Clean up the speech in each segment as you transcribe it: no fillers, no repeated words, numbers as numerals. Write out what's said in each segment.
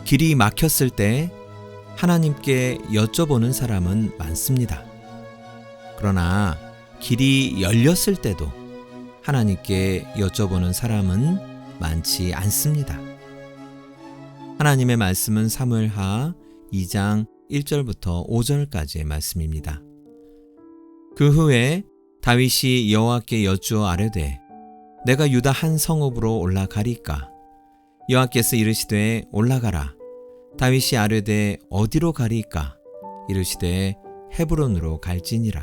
길이 막혔을 때 하나님께 여쭤보는 사람은 많습니다. 그러나 길이 열렸을 때도 하나님께 여쭤보는 사람은 많지 않습니다. 하나님의 말씀은 사무엘하 2장 1절부터 5절까지의 말씀입니다. 그 후에 다윗이 여호와께 여쭈어 아뢰되 내가 유다 한 성읍으로 올라가리까? 여호와께서 이르시되 올라가라. 다윗이 아뢰되 어디로 가리까? 이르시되 헤브론으로 갈지니라.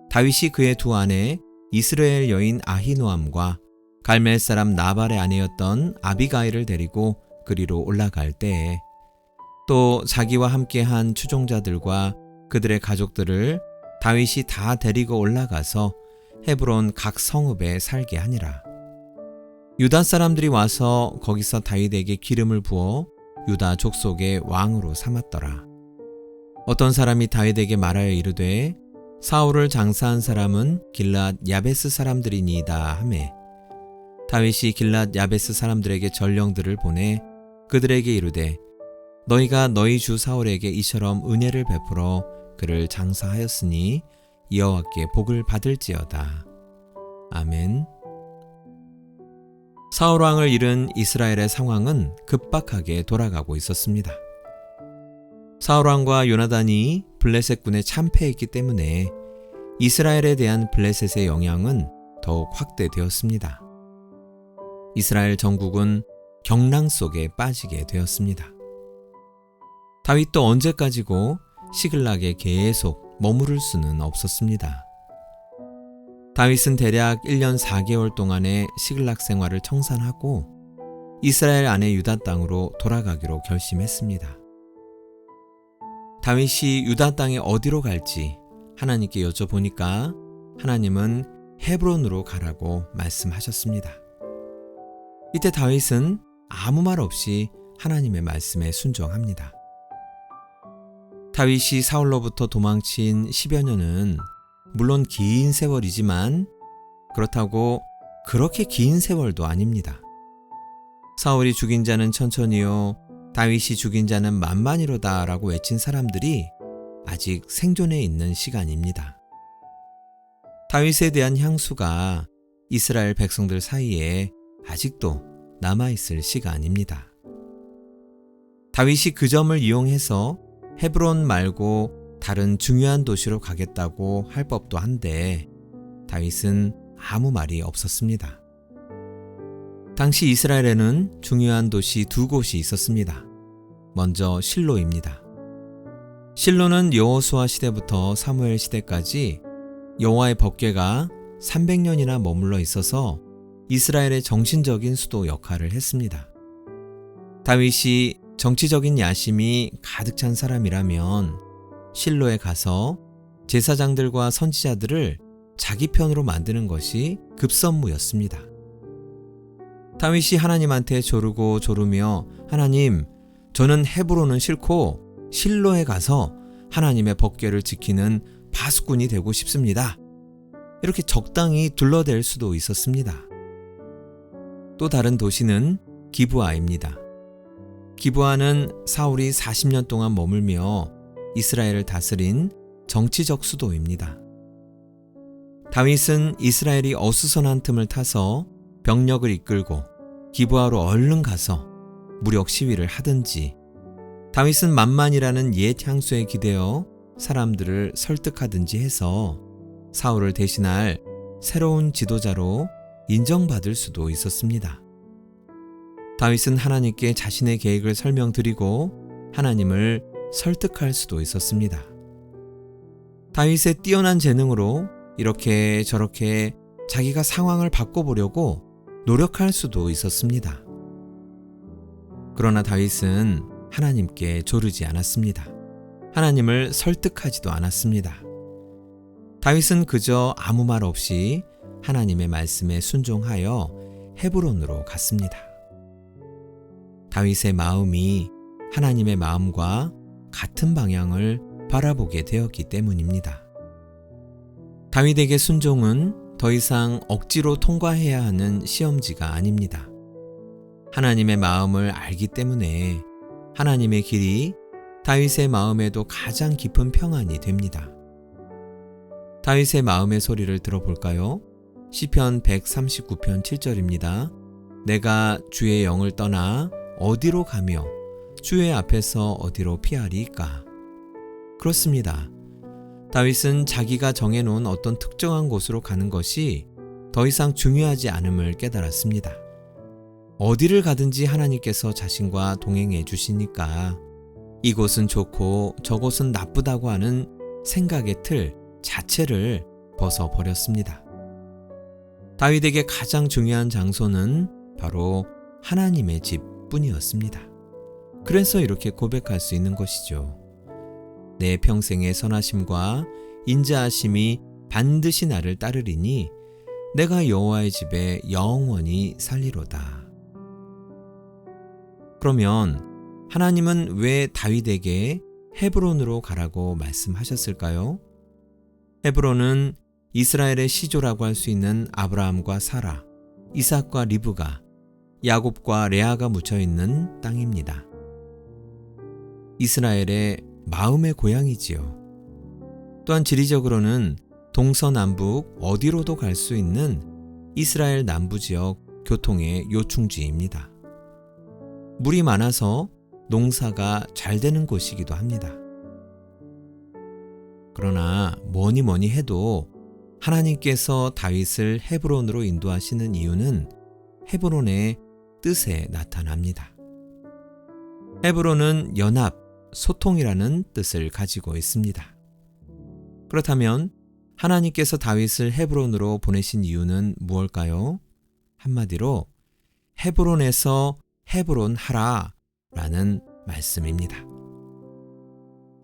다윗이 그의 두 아내 이스라엘 여인 아히노암과 갈멜 사람 나발의 아내였던 아비가일을 데리고 그리로 올라갈 때에 또 자기와 함께한 추종자들과 그들의 가족들을 다윗이 다 데리고 올라가서 헤브론 각 성읍에 살게 하니라. 유다 사람들이 와서 거기서 다윗에게 기름을 부어 유다 족속의 왕으로 삼았더라. 어떤 사람이 다윗에게 말하여 이르되 사울을 장사한 사람은 길랏 야베스 사람들이니이다 하매 다윗이 길랏 야베스 사람들에게 전령들을 보내 그들에게 이르되 너희가 너희 주 사울에게 이처럼 은혜를 베풀어 그를 장사하였으니 여호와께 복을 받을지어다. 아멘. 사울 왕을 잃은 이스라엘의 상황은 급박하게 돌아가고 있었습니다. 사울 왕과 요나단이 블레셋군에 참패했기 때문에 이스라엘에 대한 블레셋의 영향은 더욱 확대되었습니다. 이스라엘 전국은 경랑 속에 빠지게 되었습니다. 다윗도 언제까지고 시글락에 계속 머무를 수는 없었습니다. 다윗은 대략 1년 4개월 동안의 시글락 생활을 청산하고 이스라엘 안의 유다 땅으로 돌아가기로 결심했습니다. 다윗이 유다 땅에 어디로 갈지 하나님께 여쭤보니까 하나님은 헤브론으로 가라고 말씀하셨습니다. 이때 다윗은 아무 말 없이 하나님의 말씀에 순종합니다. 다윗이 사울로부터 도망친 10여 년은 물론 긴 세월이지만 그렇다고 그렇게 긴 세월도 아닙니다. 사울이 죽인 자는 천천히요 다윗이 죽인 자는 만만이로다 라고 외친 사람들이 아직 생존해 있는 시간입니다. 다윗에 대한 향수가 이스라엘 백성들 사이에 아직도 남아있을 시간입니다. 다윗이 그 점을 이용해서 헤브론 말고 다른 중요한 도시로 가겠다고 할 법도 한데 다윗은 아무 말이 없었습니다. 당시 이스라엘에는 중요한 도시 두 곳이 있었습니다. 먼저 실로입니다. 실로는 여호수아 시대부터 사무엘 시대까지 여호와의 법궤가 300년이나 머물러 있어서 이스라엘의 정신적인 수도 역할을 했습니다. 다윗이 정치적인 야심이 가득 찬 사람이라면 실로에 가서 제사장들과 선지자들을 자기 편으로 만드는 것이 급선무였습니다. 다윗이 하나님한테 조르고 조르며 하나님, 저는 헤브론은 싫고 실로에 가서 하나님의 법궤를 지키는 바수꾼이 되고 싶습니다. 이렇게 적당히 둘러댈 수도 있었습니다. 또 다른 도시는 기브아입니다. 기브아는 사울이 40년 동안 머물며 이스라엘을 다스린 정치적 수도입니다. 다윗은 이스라엘이 어수선한 틈을 타서 병력을 이끌고 기브아로 얼른 가서 무력 시위를 하든지 다윗은 만만이라는 옛 향수에 기대어 사람들을 설득하든지 해서 사울을 대신할 새로운 지도자로 인정받을 수도 있었습니다. 다윗은 하나님께 자신의 계획을 설명드리고 하나님을 설득할 수도 있었습니다. 다윗의 뛰어난 재능으로 이렇게 저렇게 자기가 상황을 바꿔보려고 노력할 수도 있었습니다. 그러나 다윗은 하나님께 조르지 않았습니다. 하나님을 설득하지도 않았습니다. 다윗은 그저 아무 말 없이 하나님의 말씀에 순종하여 헤브론으로 갔습니다. 다윗의 마음이 하나님의 마음과 같은 방향을 바라보게 되었기 때문입니다. 다윗에게 순종은 더 이상 억지로 통과해야 하는 시험지가 아닙니다. 하나님의 마음을 알기 때문에 하나님의 길이 다윗의 마음에도 가장 깊은 평안이 됩니다. 다윗의 마음의 소리를 들어볼까요? 시편 139편 7절입니다. 내가 주의 영을 떠나 어디로 가며 주의 앞에서 어디로 피하리까? 그렇습니다. 다윗은 자기가 정해놓은 어떤 특정한 곳으로 가는 것이 더 이상 중요하지 않음을 깨달았습니다. 어디를 가든지 하나님께서 자신과 동행해 주시니까 이곳은 좋고 저곳은 나쁘다고 하는 생각의 틀 자체를 벗어버렸습니다. 다윗에게 가장 중요한 장소는 바로 하나님의 집뿐이었습니다. 그래서 이렇게 고백할 수 있는 것이죠. 내 평생의 선하심과 인자하심이 반드시 나를 따르리니 내가 여호와의 집에 영원히 살리로다. 그러면 하나님은 왜 다윗에게 헤브론으로 가라고 말씀하셨을까요? 헤브론은 이스라엘의 시조라고 할 수 있는 아브라함과 사라, 이삭과 리브가, 야곱과 레아가 묻혀있는 땅입니다. 이스라엘의 마음의 고향이지요. 또한 지리적으로는 동서남북 어디로도 갈 수 있는 이스라엘 남부지역 교통의 요충지입니다. 물이 많아서 농사가 잘 되는 곳이기도 합니다. 그러나 뭐니 해도 하나님께서 다윗을 헤브론으로 인도하시는 이유는 헤브론의 뜻에 나타납니다. 헤브론은 연합, 소통이라는 뜻을 가지고 있습니다. 그렇다면 하나님께서 다윗을 헤브론으로 보내신 이유는 무엇일까요? 한마디로 헤브론에서 헤브론하라 라는 말씀입니다.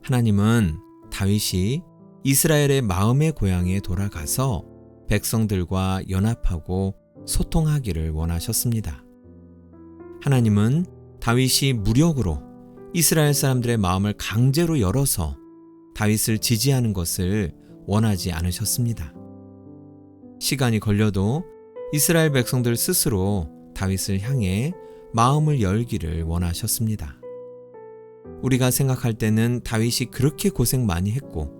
하나님은 다윗이 이스라엘의 마음의 고향에 돌아가서 백성들과 연합하고 소통하기를 원하셨습니다. 하나님은 다윗이 무력으로 이스라엘 사람들의 마음을 강제로 열어서 다윗을 지지하는 것을 원하지 않으셨습니다. 시간이 걸려도 이스라엘 백성들 스스로 다윗을 향해 마음을 열기를 원하셨습니다. 우리가 생각할 때는 다윗이 그렇게 고생 많이 했고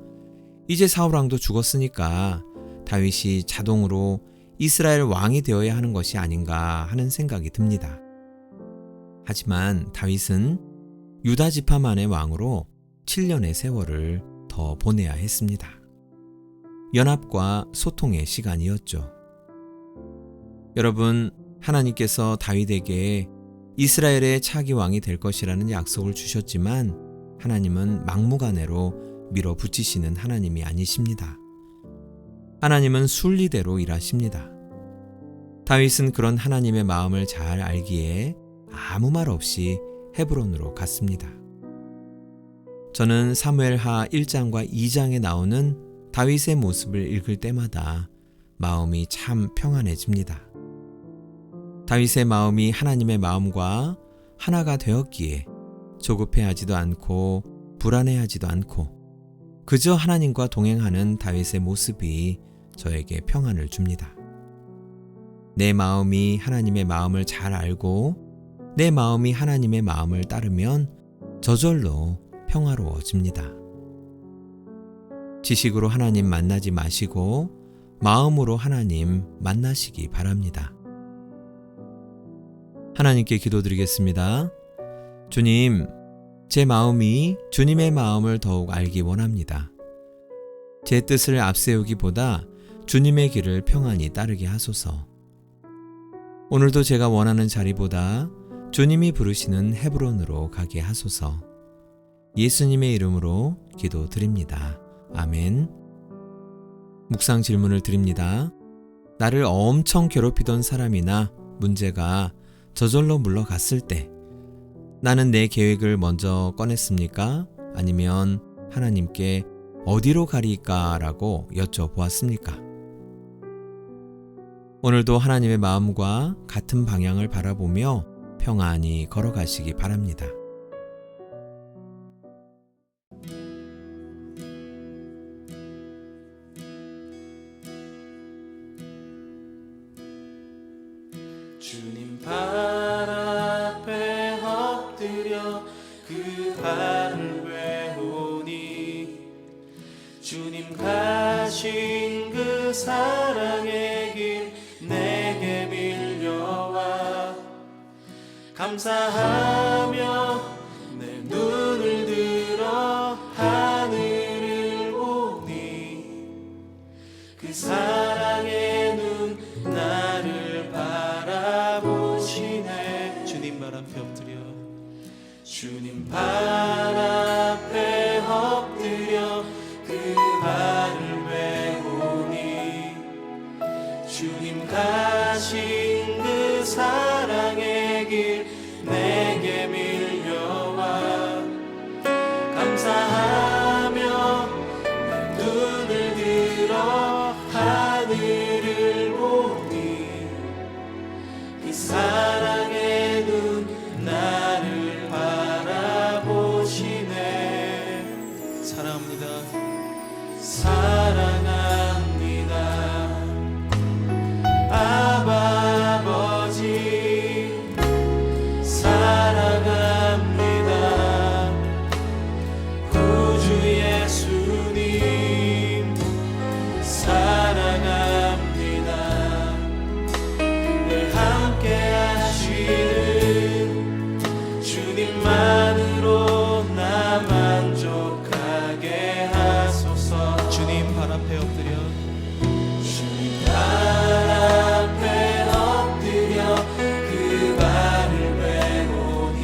이제 사울왕도 죽었으니까 다윗이 자동으로 이스라엘 왕이 되어야 하는 것이 아닌가 하는 생각이 듭니다. 하지만 다윗은 유다 지파만의 왕으로 7년의 세월을 더 보내야 했습니다. 연합과 소통의 시간이었죠. 여러분, 하나님께서 다윗에게 이스라엘의 차기 왕이 될 것이라는 약속을 주셨지만 하나님은 막무가내로 밀어붙이시는 하나님이 아니십니다. 하나님은 순리대로 일하십니다. 다윗은 그런 하나님의 마음을 잘 알기에 아무 말 없이 헤브론으로 갔습니다. 저는 사무엘하 1장과 2장에 나오는 다윗의 모습을 읽을 때마다 마음이 참 평안해집니다. 다윗의 마음이 하나님의 마음과 하나가 되었기에 조급해하지도 않고 불안해하지도 않고 그저 하나님과 동행하는 다윗의 모습이 저에게 평안을 줍니다. 내 마음이 하나님의 마음을 잘 알고 내 마음이 하나님의 마음을 따르면 저절로 평화로워집니다. 지식으로 하나님 만나지 마시고 마음으로 하나님 만나시기 바랍니다. 하나님께 기도드리겠습니다. 주님, 제 마음이 주님의 마음을 더욱 알기 원합니다. 제 뜻을 앞세우기보다 주님의 길을 평안히 따르게 하소서. 오늘도 제가 원하는 자리보다 주님이 부르시는 헤브론으로 가게 하소서. 예수님의 이름으로 기도드립니다. 아멘. 묵상 질문을 드립니다. 나를 엄청 괴롭히던 사람이나 문제가 저절로 물러갔을 때 나는 내 계획을 먼저 꺼냈습니까? 아니면 하나님께 어디로 가리까? 라고 여쭤보았습니까? 오늘도 하나님의 마음과 같은 방향을 바라보며 평안히 걸어가시기 바랍니다. 주님 발 앞에 엎드려 주님 가신 그 사랑의 길 내게 밀려와 감사하며 내 눈을 들어 하늘을 보니 그 사랑의 눈 나를 바라보시네. 주님 발 앞에 엎드려 주님 발 앞에 엎드려 그 발을 메우니 주님 가신 그 사랑의 길 내게 밀려와 감사하며 내 눈을 들어 하늘을 보니 그 사랑의 눈 나를 바라보시네. 사랑합니다. 사랑합니다. 아바 아버지 사랑합니다. 구주 예수님 사랑합니다. 늘 함께 하시는 주님만으로 나 만족하게 하소서. 주님 발 앞에 엎드려 주님 발 앞에 엎드려 그 발을 메우니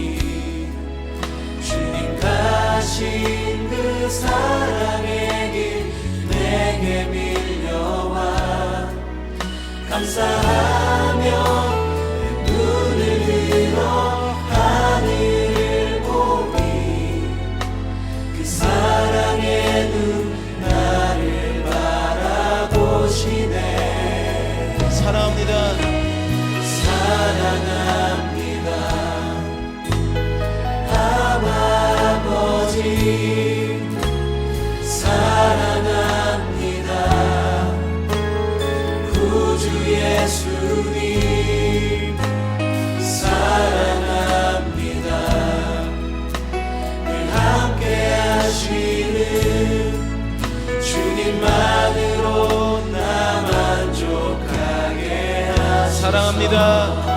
주님 가신 그 사랑의 길 내게 밀려와 감사하며 내 눈을 들어 하늘을 보니 그 사랑의 눈 나를 바라보시네. 사랑합니다. 사랑합니다. 아버지 사랑합니다. 구주 예수님 사랑합니다. 늘 함께 하시는 주님만으로 나 만족하게 하소서. 사랑합니다.